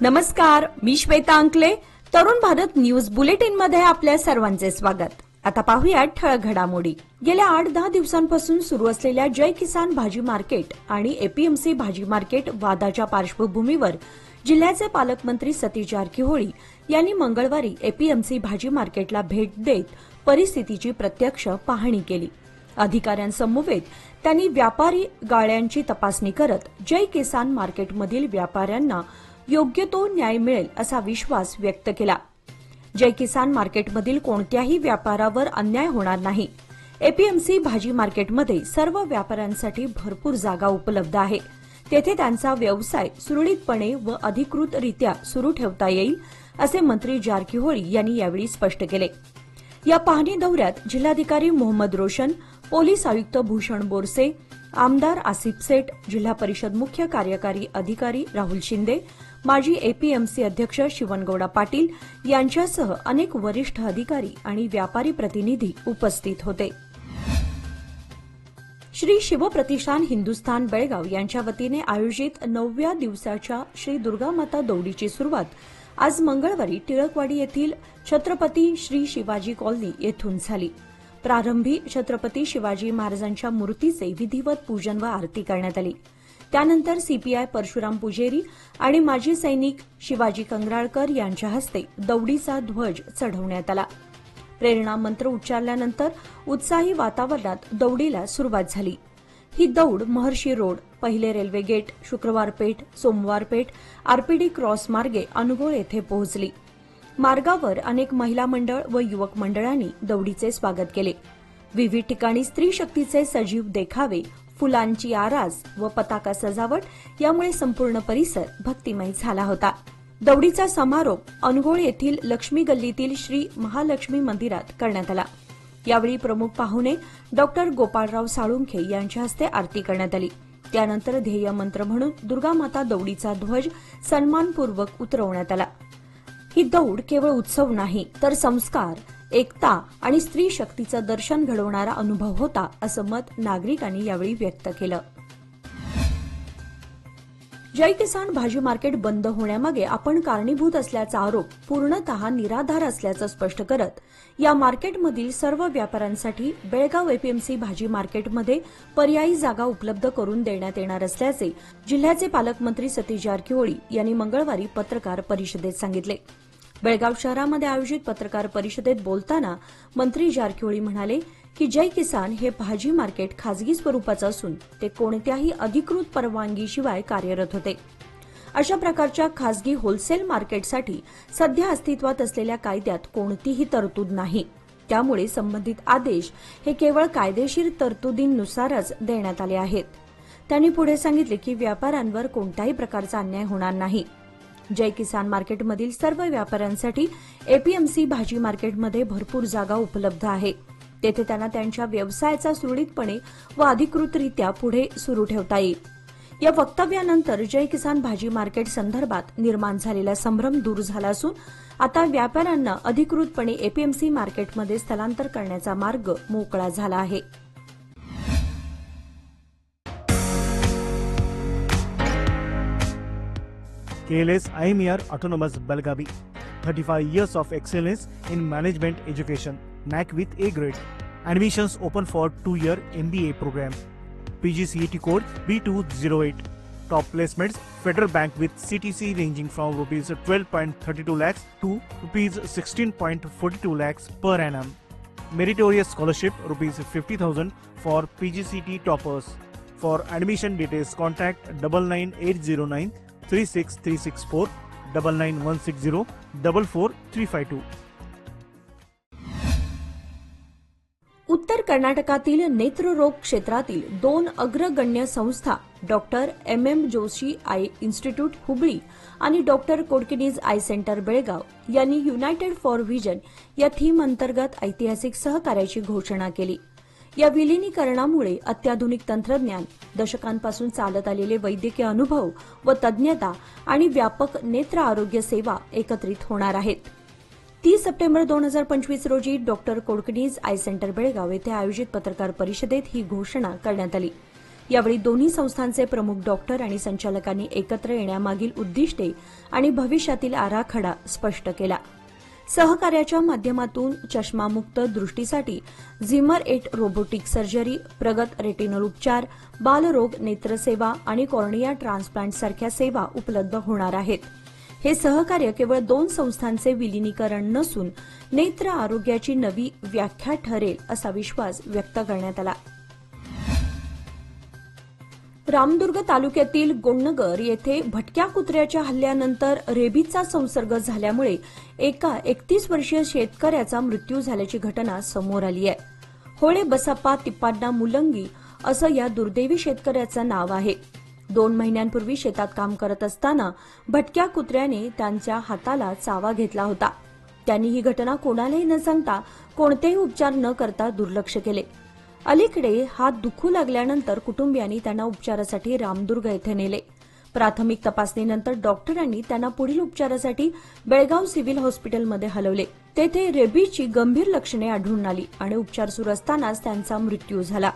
नमस्कार, मी श्वेता अंकले. Tarun Bharat news bulletin मध्ये आपल्या सर्वांचे स्वागत. आता पाहूया ठळक घडामोडी. गेल्या 8-10 दिवसांपासून सुरू असलेल्या जय किसान भाजी मार्केट आणि एपीएमसी भाजी मार्केट वादाच्या पार्श्वभूमीवर जिल्ह्याचे पालकमंत्री सतीश जारकीहोळी यांनी मंगळवारी एपीएमसी भाजी मार्केटला भेट देत परिस्थितीची प्रत्यक्ष पाहणी केली. अधिकाऱ्यांसमवेत त्यांनी व्यापारी गाळ्यांची तपासणी करत जय किसान मार्केटमधील व्यापाऱ्यांना योग्य तो न्याय मिळेल असा विश्वास व्यक्त केला. जय किसान मार्केटमधील कोणत्याही व्यापारावर अन्याय होणार नाही. एपीएमसी भाजी मार्केटमध्ये सर्व व्यापाऱ्यांसाठी भरपूर जागा उपलब्ध आहे. तेथे त्यांचा व्यवसाय सुरळीतपणे व अधिकृतरित्या सुरू ठेवता येईल असे मंत्री जारकीहोळी यांनी यावेळी स्पष्ट केले. या पाहणी दौऱ्यात जिल्हाधिकारी मोहम्मद रोशन, पोलीस आयुक्त भूषण बोरसे, आमदार आसिफ सेठ, जिल्हा परिषद मुख्य कार्यकारी अधिकारी राहुल शिंदे, माजी एपीएमसी अध्यक्ष शिवनगौडा पाटील यांच्यासह अनेक वरिष्ठ अधिकारी आणि व्यापारी प्रतिनिधी उपस्थित होते. श्री शिवप्रतिष्ठान हिंदुस्थान बेळगाव यांच्या वतीने आयोजित 9व्या दिवसाच्या श्री दुर्गामाता दौडीची सुरुवात आज मंगळवारी टिळकवाडी येथील छत्रपती श्री शिवाजी कॉलनी येथून झाली. प्रारंभी छत्रपती शिवाजी महाराजांच्या मूर्तीचे विधिवत पूजन व आरती करण्यात आली. त्यानंतर सीपीआय परशुराम पुजेरी आणि माजी सैनिक शिवाजी कंगराळकर यांच्या हस्ते दौडीचा ध्वज चढवण्यात आला. प्रेरणा मंत्र उच्चारल्यानंतर उत्साही वातावरणात दौडीला सुरुवात झाली. ही दौड महर्षी रोड, पहिले रेल्वे गेट, शुक्रवार पेठ, सोमवार पेठ, आरपीडी क्रॉस मार्गे अनुगोळ येथे पोहोचली. मार्गावर अनेक महिला मंडळ व युवक मंडळांनी दौडीचे स्वागत केले. विविध ठिकाणी स्त्री शक्तीचे सजीव देखावे, फुलांची आरास व पताका सजावट यामुळे संपूर्ण परिसर भक्तिमय झाला होता. दौडीचा समारोप अनुगोळ येथील लक्ष्मी गल्लीतील श्री महालक्ष्मी मंदिरात करण्यात आला. यावेळी प्रमुख पाहुणे डॉ. गोपाळराव साळुंखे यांच्या हस्ते आरती करण्यात आली. त्यानंतर ध्येय मंत्र म्हणून दुर्गामाता दौडीचा ध्वज सन्मानपूर्वक उतरवण्यात आला. ही दौड केवळ उत्सव नाही तर संस्कार, एकता आणि स्त्री शक्तीचं दर्शन घडवणारा अनुभव होता असं मत नागरिकांनी यावेळी व्यक्त केलं. जय किसान भाजी मार्केट बंद होण्यामागे आपण कारणीभूत असल्याचा आरोप पूर्णतः निराधार असल्याचं स्पष्ट करत या मार्केटमधील सर्व व्यापाऱ्यांसाठी बेळगाव एपीएमसी भाजी मार्केटमध्ये पर्यायी जागा उपलब्ध करून देण्यात येणार असल्याचे जिल्ह्याचे पालकमंत्री सतीश जारकीहोळी यांनी मंगळवारी पत्रकार परिषदेत सांगितले. बेळगाव शहरामध्ये आयोजित पत्रकार परिषदेत बोलताना मंत्री जारकीहोळी म्हणाले की जय किसान हे भाजी मार्केट खासगी स्वरूपाचं असून ते कोणत्याही अधिकृत परवानगीशिवाय कार्यरत होते. अशा प्रकारच्या खासगी होलसेल मार्केटसाठी सध्या अस्तित्वात असलेल्या कायद्यात कोणतीही तरतूद नाही. त्यामुळे संबंधित आदेश हे केवळ कायदेशीर तरतुदींनुसारच देण्यात आले आहेत. त्यांनी पुढे सांगितले की व्यापाऱ्यांवर कोणत्याही प्रकारचा अन्याय होणार नाही. जय किसान मार्केटमधील सर्व व्यापाऱ्यांसाठी एपीएमसी भाजी मार्केटमध्ये भरपूर जागा उपलब्ध आहे. तेथे त्यांना त्यांच्या व्यवसायाचा सुरळीतपणे व अधिकृतरित्या पुढे सुरू ठेवता येईल. या वक्तव्यानंतर जय किसान भाजी मार्केट संदर्भात निर्माण झालेला संभ्रम दूर झाला असून आता व्यापाऱ्यांना अधिकृतपणे एपीएमसी मार्केटमध्ये स्थलांतर करण्याचा मार्ग मोकळा झाला आहे. KLS IMER Autonomous Belgavi, 35 years of excellence in management education, NAC with A grade. Admissions open for 2-year MBA program. PGCET code B208. Top placements Federal Bank with CTC ranging from rupees 12.32 lakhs to rupees 16.42 lakhs per annum. Meritorious scholarship rupees 50,000 for PGCET toppers. For admission details contact 99809 36364 99160 44352. उत्तर कर्नाटकातील नेत्ररोग क्षेत्रातील 2 अग्रगण्य संस्था doctor MM Joshi eye institute Hubli आणि doctor कोडकिनीज eye centre Belgaum यांनी united for vision या theme अंतर्गत ऐतिहासिक सहकार्याची घोषणा केली. या विलिनीकरणामुळे अत्याधुनिक तंत्रज्ञान, दशकांपासून चालत आलेले वैद्यकीय अनुभव व तज्ञता आणि व्यापक नेत्र आरोग्य सेवा एकत्रित होणार आहेत. 30 सप्टेंबर 2025 रोजी डॉक्टर कोडकिनीज आय सेंटर बेळगाव येथे आयोजित पत्रकार परिषदेत ही घोषणा करण्यात आली. यावेळी दोन्ही संस्थांचे प्रमुख डॉक्टर आणि संचालकांनी एकत्र येण्यामागील उद्दिष्टे आणि भविष्यातील आराखडा स्पष्ट केला. सहकार्याच्या माध्यमातून चष्मामुक्त दृष्टीसाठी झिमर 8 रोबोटिक सर्जरी, प्रगत रेटिनल उपचार, बालरोग नेत्रसेवा आणि कॉर्निया ट्रान्सप्लांट सारख्या सेवा उपलब्ध होणार आहेत. हे सहकार्य केवळ दोन संस्थांचे विलिनीकरण नसून नेत्र आरोग्याची नवी व्याख्या ठरेल असा विश्वास व्यक्त करण्यात आला. रामदुर्ग तालुक्यातील गोंडनगर येथे भटक्या कुत्र्याच्या हल्ल्यानंतर रेबीजचा संसर्ग झाल्यामुळे एका 31 वर्षीय शेतकऱ्याचा मृत्यू झाल्याची घटना समोर आली आहे. होळे बसप्पा तिप्पाण्णा मुलंगी असं या दुर्दैवी शेतकऱ्याचं नाव आहे. 2 महिन्यांपूर्वी शेतात काम करत असताना भटक्या कुत्र्याने त्यांच्या हाताला चावा घेतला होता. त्यांनी ही घटना कोणालाही न सांगता कोणतेही उपचार न करता दुर्लक्ष केले. अलीकडे हात दुखू लागल्यानंतर कुटुंबियांनी त्यांना उपचारासाठी रामदुर्ग येथे नेले. प्राथमिक तपासणीनंतर डॉक्टरांनी त्यांना पुढील उपचारासाठी बेळगाव सिव्हिल हॉस्पिटलमध्ये हलवले. तेथे रेबीजची गंभीर लक्षणे आढळून आली आणि उपचार सुरू असतानाच त्यांचा मृत्यू झाला.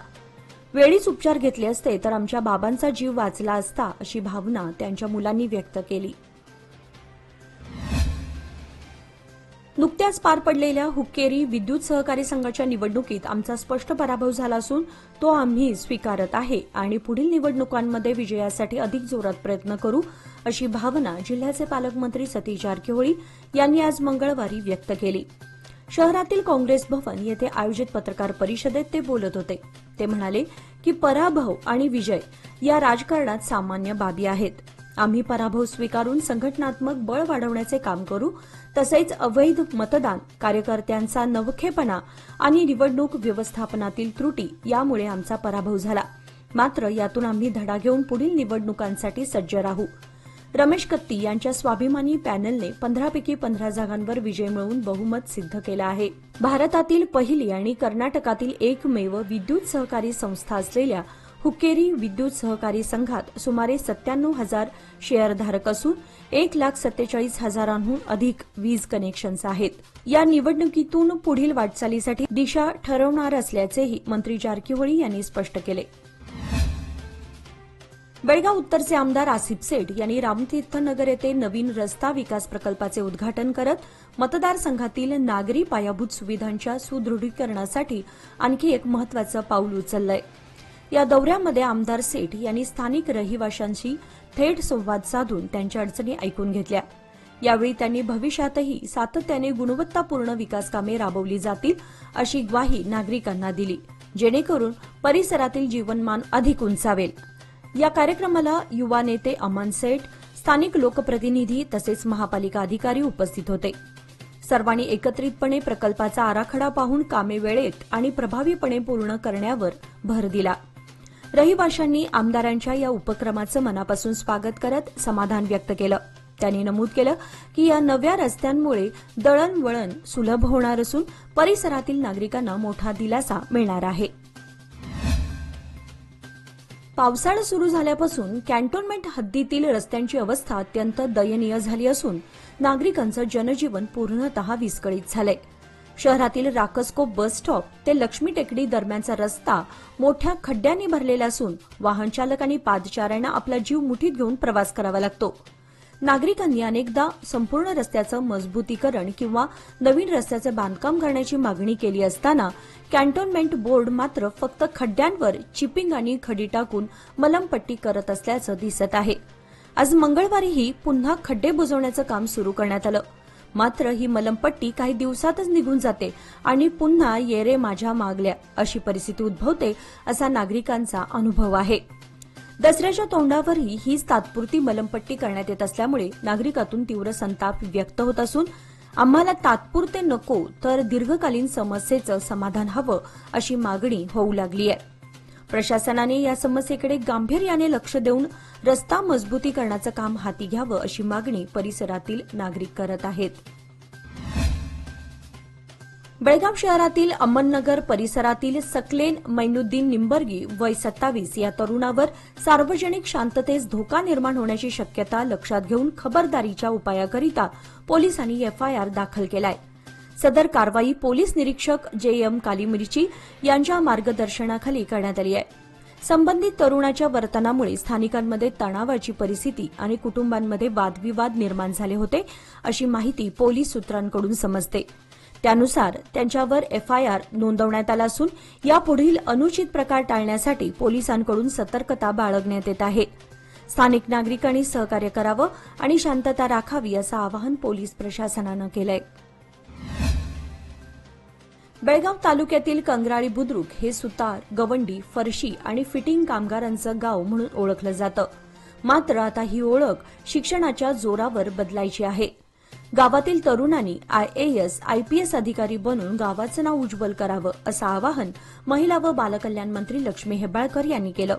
वेळीच उपचार घेतले असते तर आमच्या बाबांचा जीव वाचला असता अशी भावना त्यांच्या मुलांनी व्यक्त केली. नुकत्याच पार पडलेल्या हुक्केरी विद्युत सहकारी संघाच्या निवडणुकीत आमचा स्पष्ट पराभव झाला असून तो आम्ही स्वीकारत आहे आणि पुढील निवडणुकांमध्ये विजयासाठी अधिक जोरात प्रयत्न करू अशी भावना जिल्ह्याचे पालकमंत्री सतीश जारकिहोळी यांनी आज मंगळवारी व्यक्त केली. शहरातील काँग्रेस भवन येथे आयोजित पत्रकार परिषदेत ते बोलत होते. ते म्हणाले की पराभव आणि विजय या राजकारणात सामान्य बाबी आहेत. आम्ही पराभव स्वीकारून संघटनात्मक बळ वाढवण्याचे काम करू. तसेच अवैध मतदान, कार्यकर्त्यांचा नवखेपणा आणि निवडणूक व्यवस्थापनातील त्रुटी यामुळे आमचा पराभव झाला. मात्र यातून आम्ही धडा घेऊन पुढील निवडणुकांसाठी सज्ज राहू. रमेश कत्ती यांच्या स्वाभिमानी पॅनलने 15 पैकी 15 जागांवर विजय मिळवून बहुमत सिद्ध केलं आहे. भारतातील पहिली आणि कर्नाटकातील एकमेव विद्युत सहकारी संस्था असलेल्या हुक्केरी विद्युत सहकारी संघात सुमारे 97,000 शेअरधारक असून 1,47,000हून अधिक वीज कनेक्शन्स आहेत. या निवडणुकीतून पुढील वाटचालीसाठी दिशा ठरवणार असल्याचेही मंत्री जारकिहोळी यांनी स्पष्ट केले. बेळगाव उत्तरचे आमदार आसिफ सेठ यांनी रामतीर्थनगर येथे नवीन रस्ता विकास प्रकल्पाचे उद्घाटन करत मतदारसंघातील नागरी पायाभूत सुविधांच्या सुदृढीकरणासाठी आणखी एक महत्त्वाचं पाऊल उचललंय. या दौऱ्यामध्ये आमदार सेठ यांनी स्थानिक रहिवाशांशी थेट संवाद साधून त्यांच्या अडचणी ऐकून घेतल्या. यावेळी त्यांनी भविष्यातही सातत्याने गुणवत्तापूर्ण विकास कामे राबवली जातील अशी ग्वाही नागरिकांना दिली, जेणेकरून परिसरातील जीवनमान अधिक उंचावेल. या कार्यक्रमाला युवा नेते अमन सेठ, स्थानिक लोकप्रतिनिधी तसेच महापालिका अधिकारी उपस्थित होते. सर्वांनी एकत्रितपणे प्रकल्पाचा आराखडा पाहून कामे वेळेत आणि प्रभावीपणे पूर्ण करण्यावर भर दिला. रहिवाशांनी आमदारांच्या या उपक्रमाचं मनापासून स्वागत करत समाधान व्यक्त केलं. त्यांनी नमूद केलं की या नव्या रस्त्यांमुळे दळणवळण सुलभ होणार असून परिसरातील नागरिकांना मोठा दिलासा मिळणार आहे. पावसाळा सुरू झाल्यापासून कॅन्टोन्मेंट हद्दीतील रस्त्यांची अवस्था अत्यंत दयनीय झाली असून नागरिकांचं जनजीवन पूर्णतः विस्कळीत झालंय. शहरातील राकसकोप बस स्टॉप ते लक्ष्मी टेकडी दरम्यानचा रस्ता मोठ्या खड्ड्यांनी भरलेला असून वाहन चालक आणि पादचाऱ्यांना आपला जीव मुठीत घेऊन प्रवास करावा लागतो. नागरिकांनी अनेकदा संपूर्ण रस्त्याचं मजबूतीकरण किंवा नवीन रस्त्याचं बांधकाम करण्याची मागणी केली असताना कॅन्टोन्मेंट बोर्ड मात्र फक्त खड्ड्यांवर चिपिंग आणि खडी टाकून मलमपट्टी करत असल्याचं दिसत आहे. आज मंगळवारीही पुन्हा खड्डे बुजवण्याचं काम सुरू करण्यात आलं. मात्र ही मलमपट्टी काही दिवसातच निघून जाते आणि पुन्हा ये रे माझ्या मागल्या अशी परिस्थिती उद्भवते असा नागरिकांचा अनुभव आहे. दसऱ्याच्या तोंडावरही हीच तात्पुरती मलमपट्टी करण्यात येत असल्यामुळे नागरिकातून तीव्र संताप व्यक्त होत असून आम्हाला तात्पुरते नको तर दीर्घकालीन समस्येचं समाधान हवं अशी मागणी होऊ लागली आहे. प्रशासनाने या समस्येकडे गांभीर्याने लक्ष देऊन रस्ता मजबूतीकरणाचं काम हाती घ्यावं अशी मागणी परिसरातील नागरिक करत आहेत. बेळगाव शहरातील अमननगर परिसरातील सकलेन मैनुद्दीन निंबर्गी वय 27 या तरुणावर सार्वजनिक शांततेस धोका निर्माण होण्याची शक्यता लक्षात घेऊन खबरदारीच्या उपायाकरिता पोलिसांनी एफआयआर दाखल केलाय. सदर कारवाई पोलीस निरीक्षक JM कालीमिर्ची यांच्या मार्गदर्शनाखाली करण्यात आली आहे. संबंधित तरुणाच्या वर्तनामुळे स्थानिकांमध्ये तणावाची परिस्थिती आणि कुटुंबांमध्ये वादविवाद निर्माण झाले होते, अशी माहिती पोलीस सूत्रांकडून समजते. त्यानुसार त्यांच्यावर एफआयआर नोंदवण्यात आला असून यापुढील अनुचित प्रकार टाळण्यासाठी पोलिसांकडून सतर्कता बाळगण्यात येत आहे. स्थानिक नागरिकांनी सहकार्य करावं आणि शांतता राखावी असं आवाहन पोलीस प्रशासनानं केलंय. बेळगाव तालुक्यातील कंगराळी बुद्रुक हे सुतार, गवंडी, फरशी आणि फिटिंग कामगारांचं गाव म्हणून ओळखलं जातं. मात्र आता ही ओळख शिक्षणाच्या जोरावर बदलायची आहे. गावातील तरुणांनी IAS, IPS अधिकारी बनून गावाचं नाव उज्ज्वल करावं असं आवाहन महिला व बालकल्याण मंत्री लक्ष्मी हेब्बाळकर यांनी केलं.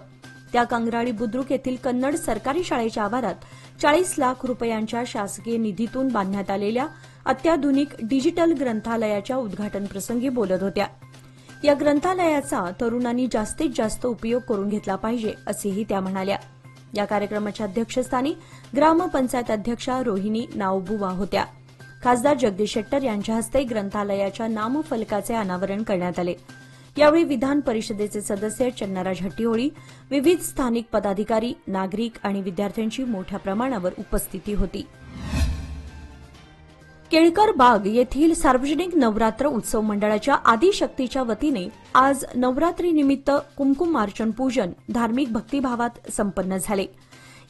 त्या कंगराळी बुद्रुक येथील कन्नड सरकारी शाळेच्या आवारात 40 लाख रुपयांच्या शासकीय निधीतून बांधण्यात आलेल्या अत्याधुनिक डिजिटल ग्रंथालयाच्या उद्घाटनप्रसंगी बोलत होत्या. या ग्रंथालयाचा तरुणांनी जास्तीत जास्त उपयोग करून घेतला पाहिजे असेही त्या म्हणाल्या. या कार्यक्रमाच्या अध्यक्षस्थानी ग्रामपंचायत अध्यक्षा रोहिणी नावबुवा होत्या. खासदार जगदीश शेट्टर यांच्या हस्ते ग्रंथालयाच्या नामफलकाचे अनावरण करण्यात आले. यावेळी विधान परिषदेचे सदस्य चन्नाराज हट्टीहोळी, विविध स्थानिक पदाधिकारी, नागरिक आणि विद्यार्थ्यांची मोठ्या प्रमाणावर उपस्थिती होती. केळकर बाग येथील सार्वजनिक नवरात्र उत्सव मंडळाच्या आदिशक्तीच्या वतीने आज नवरात्रीनिमित्त कुमकुमार्चन पूजन धार्मिक भक्तिभावात संपन्न झाले.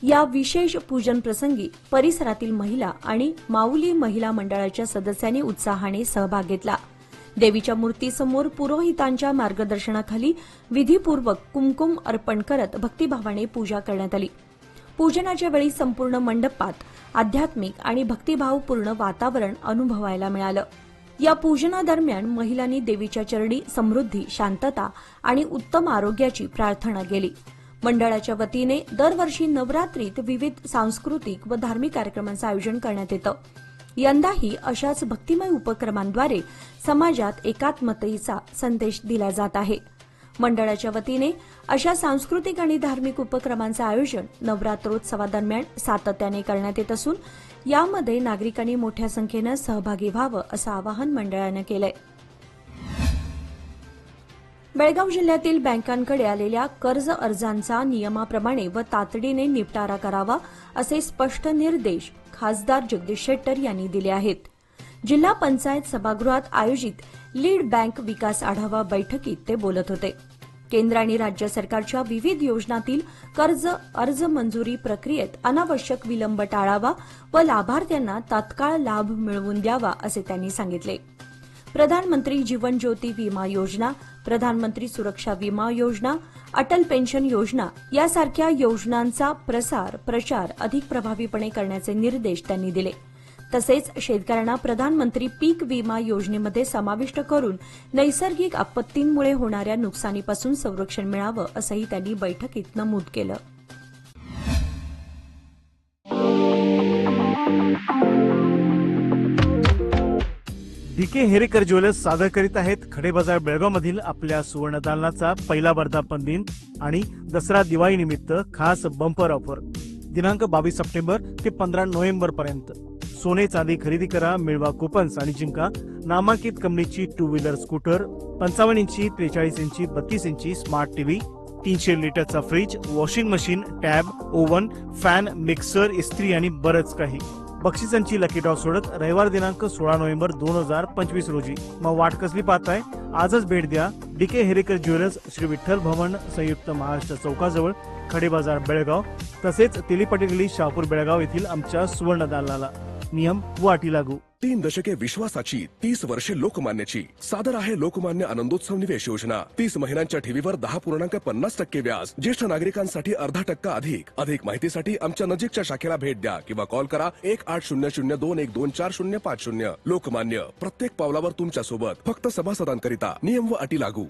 या विशेष पूजन प्रसंगी परिसरातील महिला आणि माऊली महिला मंडळाच्या सदस्यांनी उत्साहाने सहभाग घेतला. देवीच्या मूर्तीसमोर पुरोहितांच्या मार्गदर्शनाखाली विधीपूर्वक कुमकुम अर्पण करत भक्तिभावाने पूजा करण्यात आली. पूजनाच्या वेळी संपूर्ण मंडपात आध्यात्मिक आणि भक्तिभावपूर्ण वातावरण अनुभवायला मिळालं. या पूजनादरम्यान महिलांनी देवीच्या चरणी समृद्धी, शांतता आणि उत्तम आरोग्याची प्रार्थना केली. मंडळाच्या वतीने दरवर्षी नवरात्रीत विविध सांस्कृतिक व धार्मिक कार्यक्रमांचं आयोजन करण्यात येतं. यंदाही अशाच भक्तिमय उपक्रमांद्वारे समाजात एकात्मतेचा संदेश दिला जात आहे. मंडळाच्या वतीने अशा सांस्कृतिक आणि धार्मिक उपक्रमांचं आयोजन नवरात्रोत्सवादरम्यान सातत्याने करण्यात येत असून यामध्ये नागरिकांनी मोठ्या संख्येनं सहभागी व्हावं असं आवाहन मंडळानं केलंय. बेळगाव जिल्ह्यातील बँकांकडे आलेल्या कर्ज अर्जांचा नियमाप्रमाणे व तातडीने निपटारा करावा असे स्पष्ट निर्देश खासदार जगदीश शेट्टर यांनी दिले आहेत. जिल्हा पंचायत सभागृहात आयोजित लीड बँक विकास आढावा बैठकीत ते बोलत होते. केंद्र आणि राज्य सरकारच्या विविध योजनांतील कर्ज अर्ज मंजुरी प्रक्रियेत अनावश्यक विलंब टाळावा व लाभार्थ्यांना तात्काळ लाभ मिळवून द्यावा असे त्यांनी सांगितले. प्रधानमंत्री जीवन ज्योती विमा योजना, प्रधानमंत्री सुरक्षा विमा योजना, अटल पेन्शन योजना यासारख्या योजनांचा प्रचार अधिक प्रभावीपणे करण्याचे निर्देश त्यांनी दिले. तसेच शेतकऱ्यांना प्रधानमंत्री पीक विमा योजनेमध्ये समाविष्ट करून नैसर्गिक आपत्तींमुळे होणाऱ्या नुकसानीपासून संरक्षण मिळावं असंही त्यांनी बैठकीत नमूद केलं. DK हेरेकर ज्वेलर्स सादर करीत आहेत खडे बाजार बेळगावमधील आपल्या सुवर्णदालनाचा पहिला वर्धापन दिन आणि दसरा दिवाळी निमित्त खास बंपर ऑफर. दिनांक 22 सप्टेंबर ते 15 नोव्हेंबर पर्यंत. सोने चांदी खरेदी करा, मिळवा कुपन्स आणि जिंका नामांकित कंपनीची 2 व्हीलर स्कूटर, 55 इंची, 43 इंची, 32 इंची स्मार्ट टीव्ही, 300 लिटरचा fridge, washing machine, tab, oven, fan, mixer, इस्त्री आणि बरंच काही. बक्षिसांची लकी ड्रॉ सोडत रविवार दिनांक 16 नोव्हेंबर 2025 रोजी. मग वाट कसली पाहताय? आजच भेट द्या DK हेरेकर ज्वेलर्स, श्री विठ्ठल भवन, संयुक्त महाराष्ट्र चौकाजवळ, खडे बाजार बेळगाव. तसेच तेलीपटी गल्ली, शहापूर बेळगाव येथील आमच्या सुवर्ण दालनाला. नियम व अटी लागू. 3 दशके विश्वासाची, 30 वर्षे लोकमान्याची. सादर आहे लोकमान्य आनंदोत्सव निवेश योजना. 30 महिन्यांच्या ठेवीवर 10.50% व्याज. ज्येष्ठ नागरिकांसाठी 0.5% अधिक माहितीसाठी आमच्या नजीकच्या शाखेला भेट द्या किंवा कॉल करा 180021245050. लोकमान्य, प्रत्येक पावलावर तुमच्या सोबत. फक्त सभासदांकरिता. नियम व अटी लागू.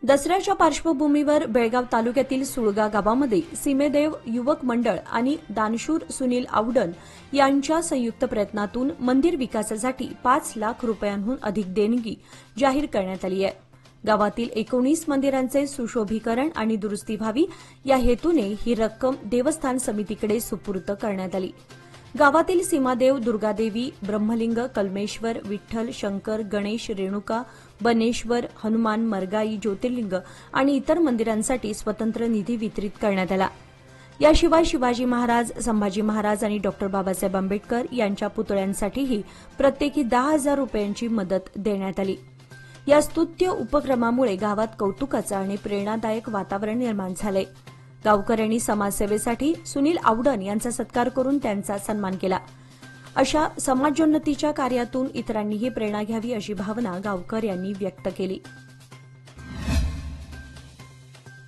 दसऱ्याच्या पार्श्वभूमीवर बेळगाव तालुक्यातील सुळगा गावामध्ये सीमेदेव युवक मंडळ आणि दानशूर सुनील आवडन यांच्या संयुक्त प्रयत्नातून मंदिर विकासासाठी 5 लाख रुपयांहून अधिक देणगी जाहीर करण्यात आली आहे. गावातील 19 मंदिरांचे सुशोभीकरण आणि दुरुस्ती व्हावी या हेतूने ही रक्कम देवस्थान समितीकडे सुपूर्द करण्यात आली. गावातील सीमादेव, दुर्गादेवी, ब्रह्मलिंग, कलमेश्वर, विठ्ठल, शंकर, गणेश, रेणुका, बनेश्वर, हनुमान, मरगाई, ज्योतिर्लिंग आणि इतर मंदिरांसाठी स्वतंत्र निधी वितरित करण्यात आला. याशिवाय शिवाजी महाराज, संभाजी महाराज आणि डॉ. बाबासाहेब आंबेडकर यांच्या पुतळ्यांसाठीही प्रत्येकी 10,000 रुपयांची मदत देण्यात आली. या स्तुत्य उपक्रमामुळे गावात कौतुकाचं आणि प्रेरणादायक वातावरण निर्माण झालंय. गावकऱ्यांनी समाजसेवेसाठी सुनील आवडण यांचा सत्कार करून त्यांचा सन्मान केला. अशा समाजोन्नतीच्या कार्यातून इतरांनीही प्रेरणा घ्यावी अशी भावना गावकऱ्यांनी व्यक्त केली.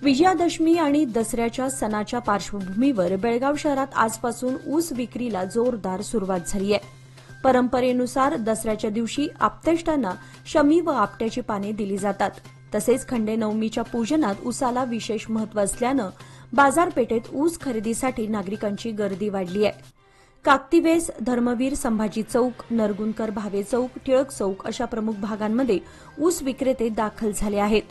विजयादशमी आणि दसऱ्याच्या सणाच्या पार्श्वभूमीवर बेळगाव शहरात आजपासून ऊस विक्रीला जोरदार सुरुवात झाली आहे. परंपरेनुसार दसऱ्याच्या दिवशी आपतेष्टांना शमी व आपट्याची पाने दिली जातात. तसेच खंडेनवमीच्या पूजनात ऊसाला विशेष महत्त्व असल्यानं बाजारपेठेत ऊस खरेदीसाठी नागरिकांची गर्दी वाढली आहे. काकतीवेस, धर्मवीर, संभाजी चौक, नरगुंदकर भावे चौक, टिळक चौक अशा प्रमुख भागांमध्ये ऊस विक्रेते दाखल झाले आहेत.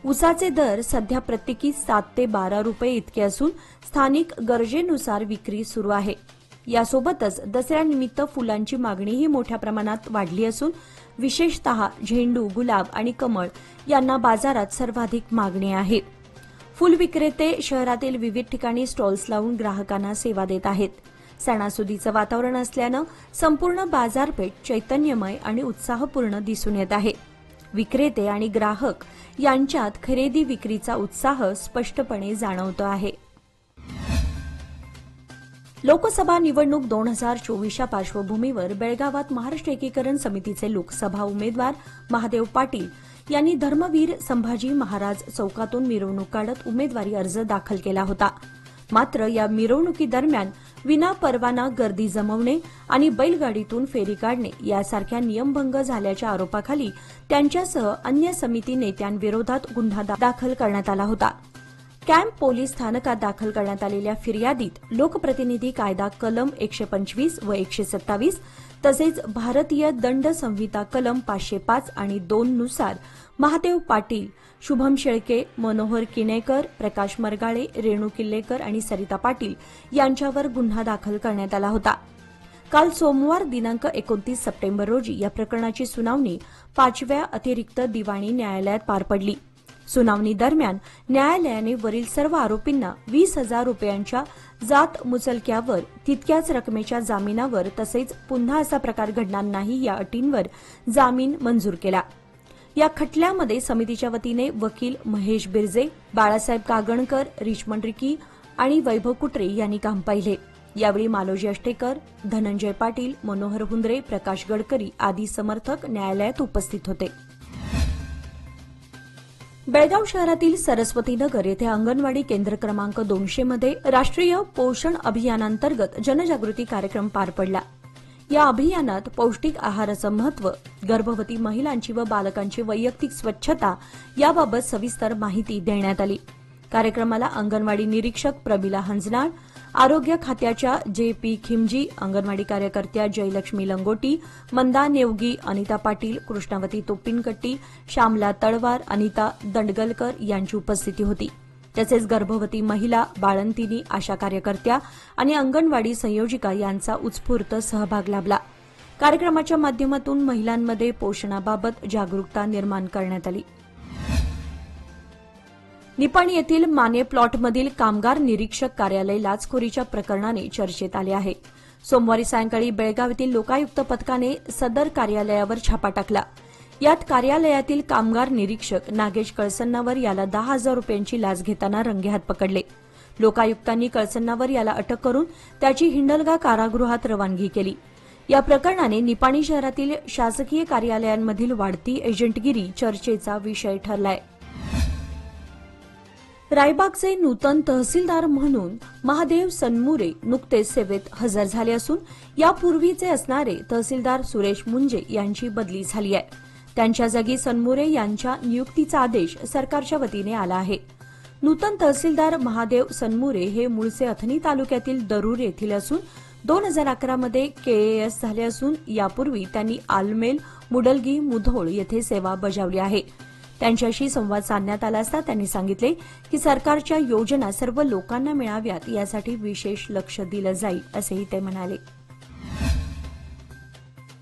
ऊसाचे दर सध्या प्रत्येकी 7 ते 12 रुपये इतके असून स्थानिक गरजेनुसार विक्री सुरू आहे. यासोबतच दसऱ्यानिमित्त फुलांची मागणीही मोठ्या प्रमाणात वाढली असून विशेषतः झेंडू, गुलाब आणि कमळ यांना बाजारात सर्वाधिक मागणी आहे. फुल विक्रेते शहरातील विविध ठिकाणी स्टॉल्स लावून ग्राहकांना सेवा देत आहेत. सणासुदीचं वातावरण असल्यानं संपूर्ण बाजारपेठ चैतन्यमय आणि उत्साहपूर्ण दिसून येत आहे. विक्रेते आणि ग्राहक यांच्यात खरेदी विक्रीचा उत्साह स्पष्टपणे जाणवतो आहे. लोकसभा निवडणूक 2024च्या पार्श्वभूमीवर बेळगावात महाराष्ट्र एकीकरण समितीचे लोकसभा उमेदवार महादेव पाटील यांनी धर्मवीर संभाजी महाराज चौकातून मिरवणूक काढत उमेदवारी अर्ज दाखल केला होता. मात्र या मिरवणुकीदरम्यान विनापरवाना गर्दी जमवणे आणि बैलगाडीतून फेरी काढणे यासारख्या नियमभंग झाल्याच्या आरोपाखाली त्यांच्यासह अन्य समिती नेत्यांविरोधात गुन्हा दाखल करण्यात आला होता. कॅम्प पोलीस स्थानकात दाखल करण्यात आलेल्या फिर्यादीत लोकप्रतिनिधी कायदा कलम 125 व 127 तसेच भारतीय दंड संहिता कलम 505 आणि 2 नुसार महादेव पाटील, शुभम शेळके, मनोहर किणेकर, प्रकाश मरगाळे, रेणू किल्लेकर आणि सरिता पाटील यांच्यावर गुन्हा दाखल करण्यात आला होता. काल सोमवार दिनांक 29 सप्टेंबर रोजी या प्रकरणाची सुनावणी 5व्या अतिरिक्त दिवाणी न्यायालयात पार पडली. सुनावणी दरम्यान न्यायालयाने वरील सर्व आरोपींना 20,000 रुपयांच्या जात मुचलक्यावर, तितक्याच रकमेच्या जामिनावर तसेच पुन्हा असा प्रकार घडणार नाही या अटींवर जामीन मंजूर केला. या खटल्यामध्ये समितीच्या वतीने वकील महेश बिरजे, बाळासाहेब कागणकर, रिचमंड रिकी आणि वैभव कुटरे यांनी काम पाहिले. यावेळी मालोजी अष्टेकर, धनंजय पाटील, मनोहर हुंद्रे, प्रकाश गडकरी आदी समर्थक न्यायालयात उपस्थित होते. बेळगाव शहरातील सरस्वती नगर येथे अंगणवाडी केंद्र क्रमांक 200 मध्ये राष्ट्रीय पोषण अभियानांतर्गत जनजागृती कार्यक्रम पार पडला. या अभियानात पौष्टिक आहाराचं महत्त्व, गर्भवती महिलांची व बालकांची वैयक्तिक स्वच्छता याबाबत सविस्तर माहिती देण्यात आली. कार्यक्रमाला अंगणवाडी निरीक्षक प्रमिला हंजनाळ, आरोग्य खात्याच्या जे.पी. खिमजी, अंगणवाडी कार्यकर्त्या जयलक्ष्मी लंगोटी, मंदा नेवगी, अनिता पाटील, कृष्णावती तोपिनकट्टी, श्यामला तळवार, अनिता दंडगलकर यांची उपस्थिती होती. तसेच गर्भवती महिला, बाळंतिनी, आशा कार्यकर्त्या आणि अंगणवाडी संयोजिका यांचा उत्स्फूर्त सहभाग लाभला. कार्यक्रमाच्या माध्यमातून महिलांमध्ये पोषणाबाबत जागरूकता निर्माण करण्यात आली. निपाणी येथील माने प्लॉटमधील कामगार निरीक्षक कार्यालय लाचखोरीच्या प्रकरणाने चर्चेत आले आहे. सोमवारी सायंकाळी बेळगाव येथील लोकायुक्त पथकाने सदर कार्यालयावर छापा टाकला. यात कार्यालयातील कामगार निरीक्षक नागेश कळसन्नावर याला 10,000 रुपयांची लाच घेताना रंगेहात पकडले. लोकायुक्तांनी कळसन्नावर याला अटक करून त्याची हिंडलगा कारागृहात रवानगी केली. या प्रकरणाने निपाणी शहरातील शासकीय कार्यालयांमधील वाढती एजंटगिरी चर्चेचा विषय ठरलाय. रायबागचे नूतन तहसीलदार म्हणून महादेव सनमुरे नुकतेच सेवेत हजर झाले असून यापूर्वीचे असणारे तहसीलदार सुरेश मुंजे यांची बदली झाली आहे. त्यांच्या जागी सनमुरे यांच्या नियुक्तीचा आदेश सरकारच्या वतीने आला आहे. नूतन तहसीलदार महादेव सनमुरे हे मूळचे अथणी तालुक्यातील दरूर येथील असून 2011 मध्ये केएएस झाले असून यापूर्वी त्यांनी आलमेल, मुडलगी, मुधोळ येथे सेवा बजावली आहे. त्यांच्याशी संवाद साधण्यात आला असता त्यांनी सांगितले की सरकारच्या योजना सर्व लोकांना मिळाव्यात यासाठी विशेष लक्ष दिलं जाईल असेही ते म्हणाले.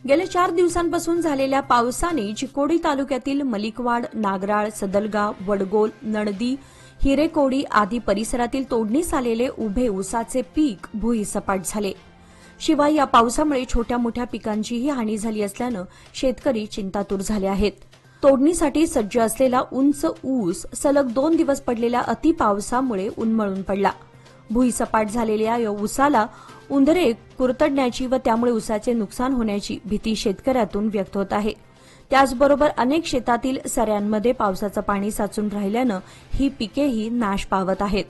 गेल्या 4 दिवसांपासून झालेल्या पावसाने चिकोडी तालुक्यातील मलिकवाड, नागराळ, सदलगाव, वडगोल, नणदी, हिरेकोडी आदी परिसरातील तोडणीस आलेले उभे ऊसाचे पीक भुईसपाट झाले. शिवाय या पावसामुळे छोट्या मोठ्या पिकांचीही हानी झाली असल्यानं शेतकरी चिंतातूर झाले आहेत. तोडणीसाठी सज्ज असलेला उंच ऊस सलग 2 दिवस पडलेल्या अतिपावसामुळे उन्मळून पडला. भुईसपाट झालेल्या या ऊसाला उंदरे कुरतडण्याची व त्यामुळे ऊसाचे नुकसान होण्याची भीती शेतकऱ्यातून व्यक्त होत आहे. त्याचबरोबर अनेक शेतातील सऱ्यांमध्ये पावसाचं पाणी साचून राहिल्यानं ही पिकेही नाश पावत आहेत.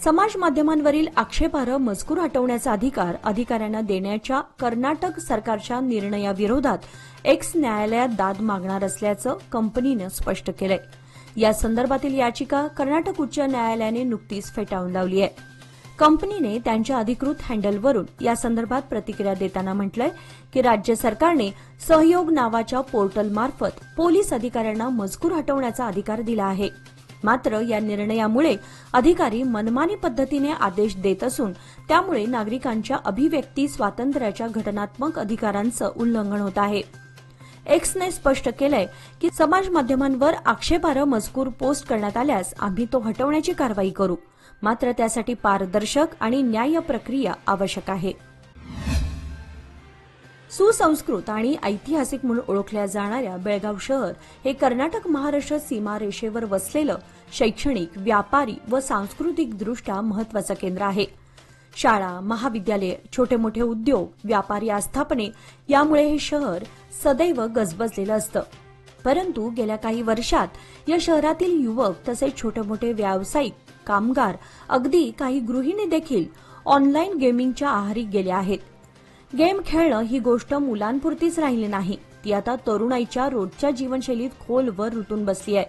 समाज माध्यमांवरील आक्षेपार्ह मजकूर हटवण्याचा अधिकार अधिकाऱ्यांना देण्याच्या कर्नाटक सरकारच्या निर्णयाविरोधात एक्स न्यायालयात दाद मागणार असल्याचं कंपनीनं स्पष्ट केलंय. या संदर्भातील याचिका कर्नाटक उच्च न्यायालयाने नुकतीच फेटाळून लावली आहे. कंपनीने त्यांच्या अधिकृत हँडलवरून या संदर्भात प्रतिक्रिया देताना म्हटलंय की राज्य सरकारने सहयोग नावाच्या पोर्टलमार्फत पोलीस अधिकाऱ्यांना मजकूर हटवण्याचा अधिकार दिला आहे. मात्र या निर्णयामुळे अधिकारी मनमानी पद्धतीने आदेश देत असून त्यामुळे नागरिकांच्या अभिव्यक्ती स्वातंत्र्याच्या घटनात्मक अधिकारांचं उल्लंघन होत आहे. एक्सने स्पष्ट केलंय की समाज माध्यमांवर आक्षेपार्ह मजकूर पोस्ट करण्यात आल्यास आम्ही तो हटवण्याची कारवाई करू. मात्र त्यासाठी पारदर्शक आणि न्याय्य प्रक्रिया आवश्यक आहे. सुसंस्कृत आणि ऐतिहासिक म्हणून ओळखल्या जाणाऱ्या बेळगाव शहर हे कर्नाटक महाराष्ट्र सीमारेषेवर वसलेलं शैक्षणिक, व्यापारी व सांस्कृतिकदृष्ट्या महत्वाचं केंद्र आहे. शाळा, महाविद्यालय, छोटे मोठे उद्योग, व्यापारी आस्थापने यामुळे हे शहर सदैव गजबजलेलं असतं. परंतु गेल्या काही वर्षात या शहरातील युवक तसेच छोटे मोठे व्यावसायिक, कामगार, अगदी काही गृहिणी देखील ऑनलाईन गेमिंगच्या आहारी गेल्या आहेत. गेम खेळणं ही गोष्ट मुलांपुरतीच राहिली नाही, ती आता तरुणाईच्या रोजच्या जीवनशैलीत खोलवर रुतून बसली आहे.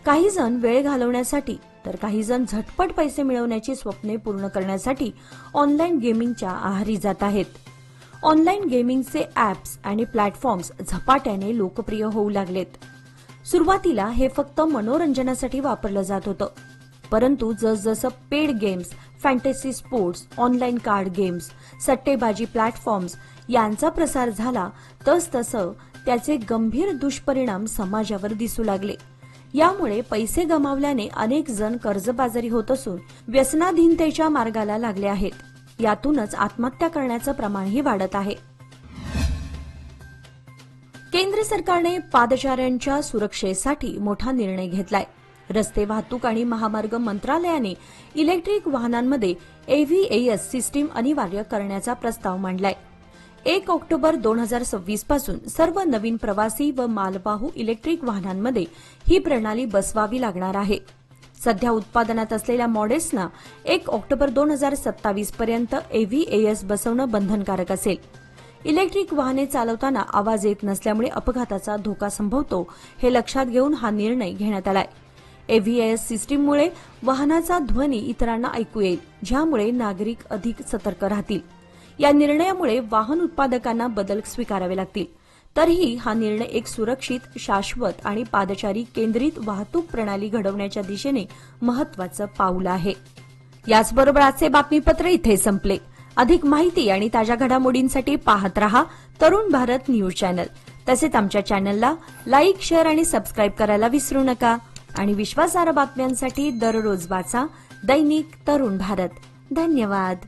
काही जण वेळ घालवण्यासाठी तर काही जण झटपट पैसे मिळवण्याची स्वप्ने पूर्ण करण्यासाठी ऑनलाईन गेमिंगच्या आहारी जात आहेत. ऑनलाईन गेमिंगचे ॲप्स आणि प्लॅटफॉर्म्स झपाट्याने लोकप्रिय होऊ लागलेत. सुरुवातीला हे फक्त मनोरंजनासाठी वापरलं जात होतं, परंतु जसजसं paid games, fantasy sports, online card games, सट्टेबाजी प्लॅटफॉर्म्स यांचा प्रसार झाला तसतसं त्याचे गंभीर दुष्परिणाम समाजावर दिसू लागले. यामुळे पैसे गमावल्याने अनेक जण कर्जबाजारी होत असून व्यसनाधीनतेच्या मार्गाला लागले आहेत. यातूनच आत्महत्या करण्याचं प्रमाणही वाढत आहे. केंद्र सरकारने पादचाऱ्यांच्या सुरक्षेसाठी मोठा निर्णय घेतलाय. रस्ते वाहतूक आणि महामार्ग मंत्रालयाने इलेक्ट्रिक वाहनांमध्ये AVAS सिस्टीम अनिवार्य करण्याचा प्रस्ताव मांडलाय. 1 ऑक्टोबर 2026 पासून सर्व नवीन प्रवासी व मालवाहू इलेक्ट्रिक वाहनांमध्ये ही प्रणाली बसवावी लागणार आहे. सध्या उत्पादनात असलेल्या मॉडेल्सना 1 ऑक्टोबर 2027 पर्यंत AVAS बसवणं बंधनकारक असेल. इलेक्ट्रिक वाहने चालवताना आवाज येत नसल्यामुळे अपघाताचा धोका संभवतो, हे लक्षात घेऊन हा निर्णय घेण्यात आलाय. AVAS सिस्टीममुळे वाहनाचा ध्वनी इतरांना ऐकू येईल, ज्यामुळे नागरिक अधिक सतर्क राहतील. या निर्णयामुळे वाहन उत्पादकांना बदल स्वीकारावे लागतील. तरीही हा निर्णय एक सुरक्षित, शाश्वत आणि पादचारी केंद्रित वाहतूक प्रणाली घडवण्याच्या दिशेने महत्वाचं पाऊल आहे. याचबरोबर आजचे बातमीपत्र इथे संपले. अधिक माहिती आणि ताज्या घडामोडींसाठी पाहत रहा तरुण भारत न्यूज चॅनल. तसेच आमच्या चॅनलला लाईक, शेअर आणि सबस्क्राईब करायला विसरू नका. आणि विश्वासार्ह बातम्यांसाठी दररोज वाचा दैनिक तरुण भारत. धन्यवाद.